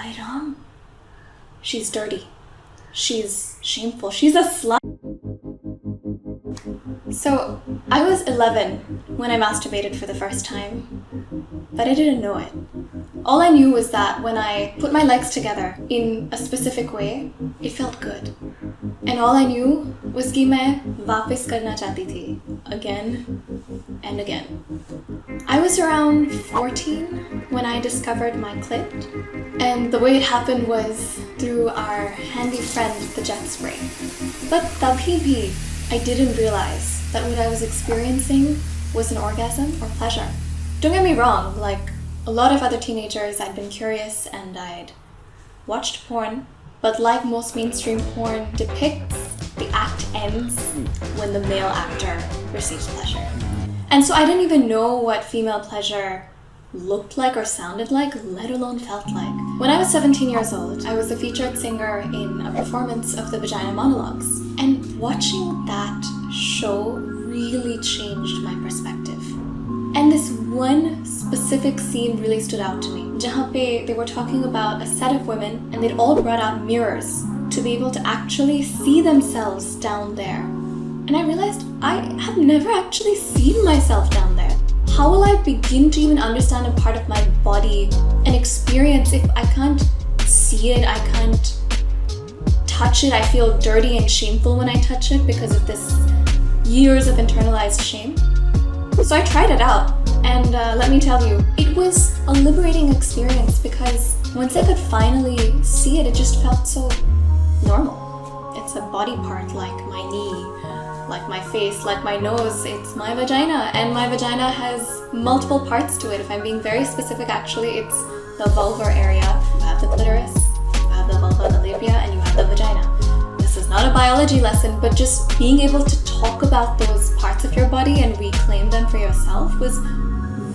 Bhai Ram, she's dirty. She's shameful. She's a slut. So I was 11 when I masturbated for the first time, but I didn't know it. All I knew was that when I put my legs together in a specific way, it felt good. And all I knew was कि मैं वापस करना चाहती थी, again and again. I was around 14 when I discovered my clit, and the way it happened was through our handy friend, the jet spray. But tabhi bhi, I didn't realize that what I was experiencing was an orgasm or pleasure. Don't get me wrong, like a lot of other teenagers, I'd been curious and I'd watched porn, but like most mainstream porn depicts, the act ends when the male actor receives pleasure. And so I didn't even know what female pleasure looked like or sounded like, let alone felt like. When I was 17 years old, I was the featured singer in a performance of the Vagina Monologues. And watching that show really changed my perspective. And this one specific scene really stood out to me. Jahan pe they were talking about a set of women and they'd all brought out mirrors to be able to actually see themselves down there. And I realized I have never actually seen myself down there. How will I begin to even understand a part of my body and experience if I can't see it, I can't touch it, I feel dirty and shameful when I touch it because of this years of internalized shame? So I tried it out, and let me tell you, it was a liberating experience because once I could finally see it, it just felt so normal. It's a body part like my knee, like my face, like my nose. It's my vagina, and my vagina has multiple parts to it. If I'm being very specific, actually, it's the vulvar area. You have the clitoris, you have the vulva, the labia, and you have the vagina. This is not a biology lesson, but just being able to talk about those parts of your body and reclaim them for yourself was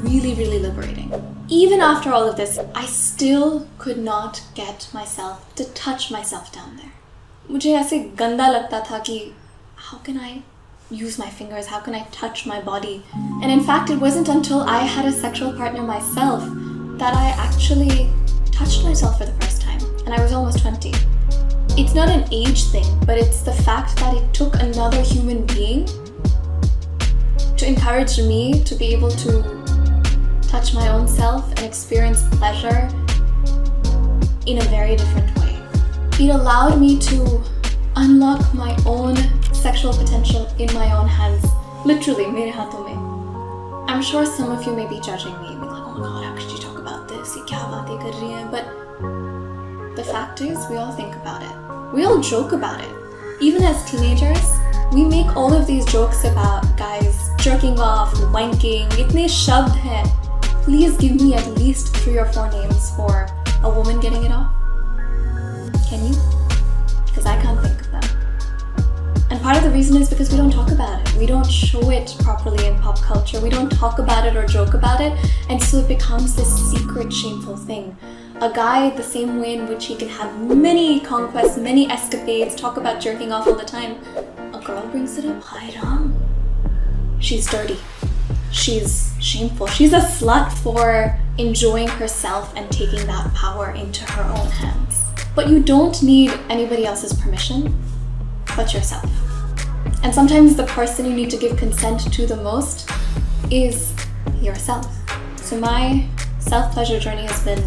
really, really liberating. Even after all of this, I still could not get myself to touch myself down there. मुझे ऐसे गंदा लगता था कि how can I use my fingers? How can I touch my body? And in fact, it wasn't until I had a sexual partner myself that I actually touched myself for the first time. And I was almost 20. It's not an age thing, but it's the fact that it took another human being to encourage me to be able to touch my own self and experience pleasure in a very different way. It allowed me to unlock my own sexual potential in my own hands, literally, mere haathon mein. I'm sure some of you may be judging me, being like, oh my god, how could you talk about this? Ye kya baatein kar rahi hai? But the fact is, we all think about it. We all joke about it. Even as teenagers, we make all of these jokes about guys jerking off, wanking, itne shabd hai. Please give me at least 3 or 4 names for a woman getting it off. Can you? Because I can't think of them. And part of the reason is because we don't talk about it. We don't show it properly in pop culture. We don't talk about it or joke about it. And so it becomes this secret, shameful thing. A guy, the same way in which he can have many conquests, many escapades, talk about jerking off all the time, a girl brings it up. Bhai Ram, she's dirty. She's shameful. She's a slut for enjoying herself and taking that power into her own hands. But you don't need anybody else's permission but yourself. And sometimes the person you need to give consent to the most is yourself. So my self-pleasure journey has been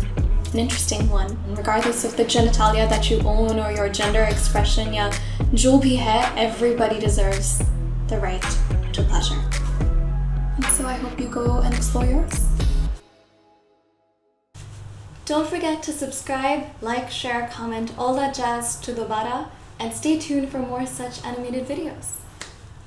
an interesting one. And regardless of the genitalia that you own or your gender expression, ya jo bhi hai, everybody deserves the right to pleasure. And so I hope you go and explore yours. Don't forget to subscribe, like, share, comment, all that jazz to Dobara, and stay tuned for more such animated videos.